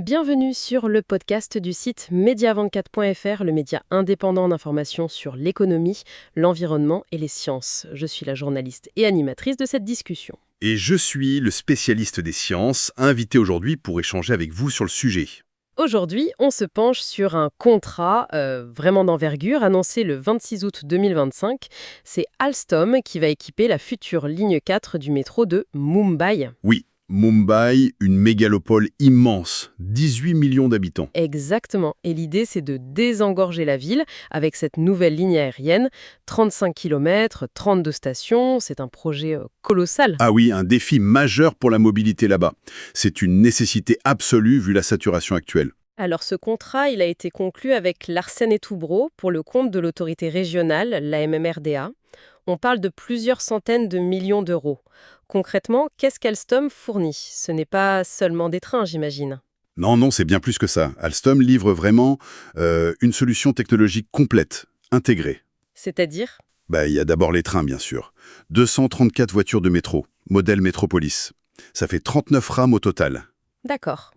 Bienvenue sur le podcast du site media24.fr, le média indépendant d'information sur l'économie, l'environnement et les sciences. Je suis la journaliste et animatrice de cette discussion. Et je suis le spécialiste des sciences, invité aujourd'hui pour échanger avec vous sur le sujet. Aujourd'hui, on se penche sur un contrat vraiment d'envergure annoncé le 26 août 2025. C'est Alstom qui va équiper la future ligne 4 du métro de Mumbai. Oui, Mumbai, une mégalopole immense, 18 millions d'habitants. Exactement. Et l'idée, c'est de désengorger la ville avec cette nouvelle ligne aérienne. 35 km, 32 stations, c'est un projet colossal. Ah oui, un défi majeur pour la mobilité là-bas. C'est une nécessité absolue vu la saturation actuelle. Alors ce contrat, il a été conclu avec Larsen et Toubro pour le compte de l'autorité régionale, la MMRDA. On parle de plusieurs centaines de millions d'euros. Concrètement, qu'est-ce qu'Alstom fournit? Ce n'est pas seulement des trains, j'imagine. Non, c'est bien plus que ça. Alstom livre vraiment une solution technologique complète, intégrée. C'est-à-dire? Il y a d'abord les trains, bien sûr. 234 voitures de métro, modèle Métropolis. Ça fait 39 rames au total. D'accord.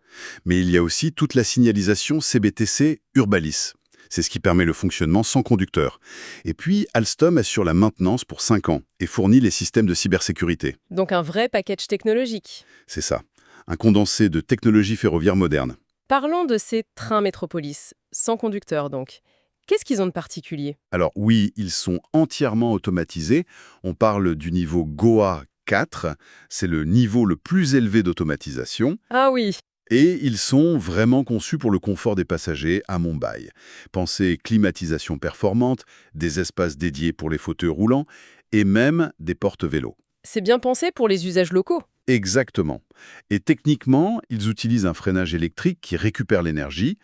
Mais il y a aussi toute la signalisation CBTC Urbalis. C'est ce qui permet le fonctionnement sans conducteur. Et puis, Alstom assure la maintenance pour 5 ans et fournit les systèmes de cybersécurité. Donc un vrai package technologique. C'est ça. Un condensé de technologies ferroviaires modernes. Parlons de ces trains métropolis, sans conducteur donc. Qu'est-ce qu'ils ont de particulier? Alors oui, ils sont entièrement automatisés. On parle du niveau GOA 4. C'est le niveau le plus élevé d'automatisation. Ah oui. Et ils sont vraiment conçus pour le confort des passagers à Mumbai. Pensez climatisation performante, des espaces dédiés pour les fauteuils roulants et même des portes-vélos. C'est bien pensé pour les usages locaux. Exactement. Et techniquement, ils utilisent un freinage électrique qui récupère l'énergie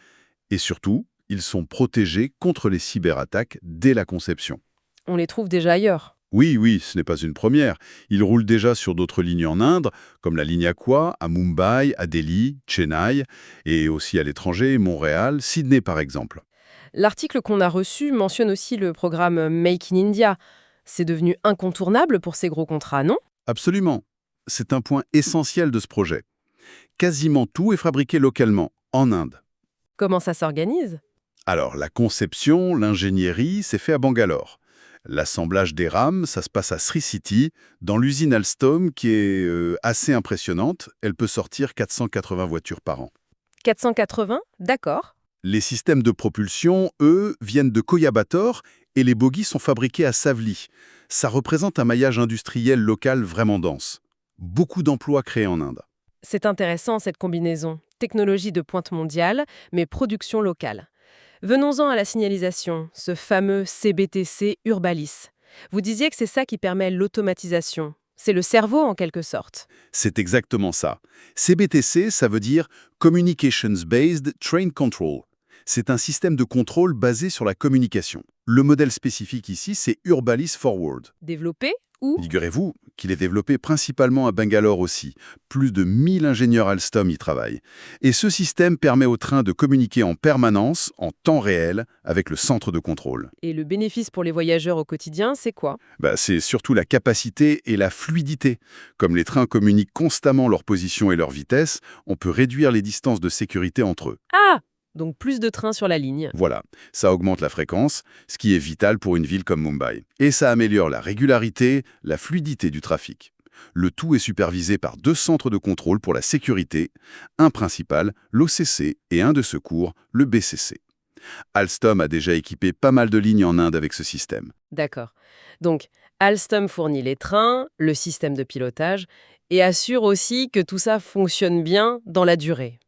et surtout, ils sont protégés contre les cyberattaques dès la conception. On les trouve déjà ailleurs. Oui, ce n'est pas une première. Ils roulent déjà sur d'autres lignes en Inde, comme la ligne Aqua, à Mumbai, à Delhi, Chennai, et aussi à l'étranger, Montréal, Sydney par exemple. L'article qu'on a reçu mentionne aussi le programme Make in India. C'est devenu incontournable pour ces gros contrats, non? Absolument. C'est un point essentiel de ce projet. Quasiment tout est fabriqué localement, en Inde. Comment ça s'organise? Alors, la conception, l'ingénierie, c'est fait à Bangalore. L'assemblage des rames, ça se passe à Sri City, dans l'usine Alstom qui est assez impressionnante. Elle peut sortir 480 voitures par an. 480? D'accord. Les systèmes de propulsion, eux, viennent de Coimbatore et les bogies sont fabriqués à Savli. Ça représente un maillage industriel local vraiment dense. Beaucoup d'emplois créés en Inde. C'est intéressant cette combinaison. Technologie de pointe mondiale, mais production locale. Venons-en à la signalisation, ce fameux CBTC Urbalis. Vous disiez que c'est ça qui permet l'automatisation. C'est le cerveau en quelque sorte. C'est exactement ça. CBTC, ça veut dire Communications Based Train Control. C'est un système de contrôle basé sur la communication. Le modèle spécifique ici, c'est Urbalis Forward. Développé où? Figurez-vous qu'il est développé principalement à Bangalore aussi. Plus de 1000 ingénieurs Alstom y travaillent. Et ce système permet au train de communiquer en permanence, en temps réel, avec le centre de contrôle. Et le bénéfice pour les voyageurs au quotidien, c'est quoi? C'est surtout la capacité et la fluidité. Comme les trains communiquent constamment leur position et leur vitesse, on peut réduire les distances de sécurité entre eux. Ah! Donc plus de trains sur la ligne. Voilà, ça augmente la fréquence, ce qui est vital pour une ville comme Mumbai. Et ça améliore la régularité, la fluidité du trafic. Le tout est supervisé par 2 centres de contrôle pour la sécurité, un principal, l'OCC, et un de secours, le BCC. Alstom a déjà équipé pas mal de lignes en Inde avec ce système. D'accord. Donc, Alstom fournit les trains, le système de pilotage, et assure aussi que tout ça fonctionne bien dans la durée.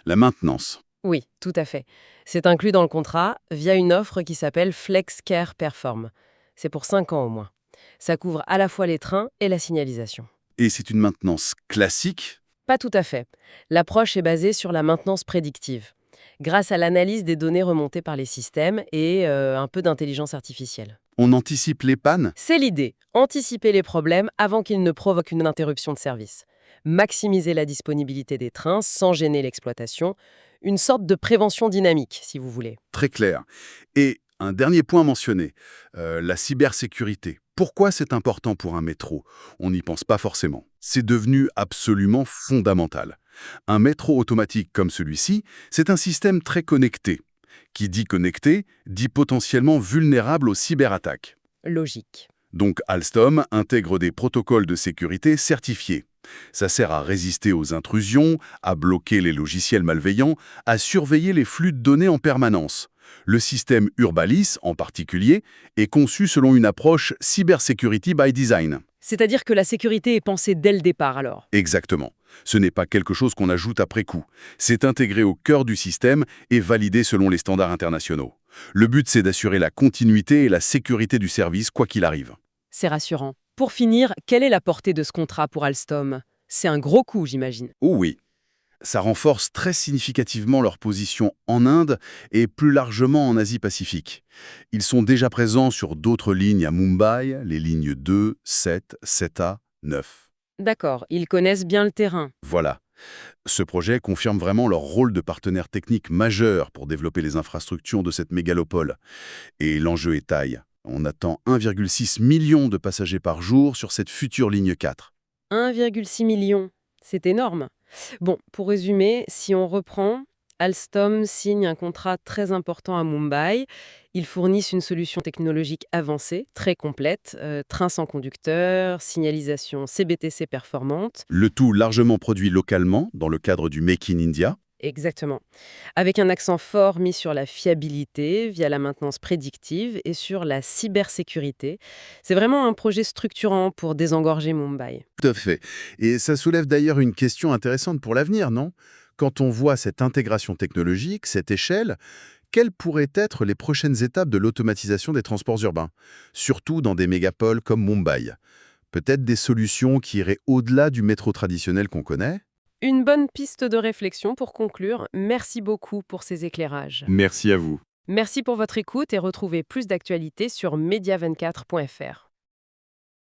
La maintenance. Oui, tout à fait. C'est inclus dans le contrat via une offre qui s'appelle FlexCare Perform. C'est pour 5 ans au moins. Ça couvre à la fois les trains et la signalisation. Et c'est une maintenance classique. Pas tout à fait. L'approche est basée sur la maintenance prédictive, grâce à l'analyse des données remontées par les systèmes et un peu d'intelligence artificielle. On anticipe les pannes. C'est l'idée, anticiper les problèmes avant qu'ils ne provoquent une interruption de service. Maximiser la disponibilité des trains sans gêner l'exploitation. Une sorte de prévention dynamique, si vous voulez. Très clair. Et un dernier point mentionné, la cybersécurité. Pourquoi c'est important pour un métro? On n'y pense pas forcément. C'est devenu absolument fondamental. Un métro automatique comme celui-ci, c'est un système très connecté. Qui dit connecté, dit potentiellement vulnérable aux cyberattaques. Logique. Donc Alstom intègre des protocoles de sécurité certifiés. Ça sert à résister aux intrusions, à bloquer les logiciels malveillants, à surveiller les flux de données en permanence. Le système Urbalis, en particulier, est conçu selon une approche Cybersecurity by Design. C'est-à-dire que la sécurité est pensée dès le départ, alors. Exactement. Ce n'est pas quelque chose qu'on ajoute après coup. C'est intégré au cœur du système et validé selon les standards internationaux. Le but, c'est d'assurer la continuité et la sécurité du service, quoi qu'il arrive. C'est rassurant. Pour finir, quelle est la portée de ce contrat pour Alstom? C'est un gros coup, j'imagine. Oh oui. Ça renforce très significativement leur position en Inde et plus largement en Asie-Pacifique. Ils sont déjà présents sur d'autres lignes à Mumbai, les lignes 2, 7, 7A, 9. D'accord, ils connaissent bien le terrain. Voilà. Ce projet confirme vraiment leur rôle de partenaire technique majeur pour développer les infrastructures de cette mégalopole. Et l'enjeu est taille. On attend 1,6 million de passagers par jour sur cette future ligne 4. 1,6 million, c'est énorme. Bon, pour résumer, si on reprend, Alstom signe un contrat très important à Mumbai. Ils fournissent une solution technologique avancée, très complète, train sans conducteur, signalisation CBTC performante. Le tout largement produit localement dans le cadre du Make in India. Exactement. Avec un accent fort mis sur la fiabilité via la maintenance prédictive et sur la cybersécurité. C'est vraiment un projet structurant pour désengorger Mumbai. Tout à fait. Et ça soulève d'ailleurs une question intéressante pour l'avenir, non? Quand on voit cette intégration technologique, cette échelle, quelles pourraient être les prochaines étapes de l'automatisation des transports urbains? Surtout dans des mégapoles comme Mumbai. Peut-être des solutions qui iraient au-delà du métro traditionnel qu'on connaît? Une bonne piste de réflexion pour conclure. Merci beaucoup pour ces éclairages. Merci à vous. Merci pour votre écoute et retrouvez plus d'actualités sur media24.fr.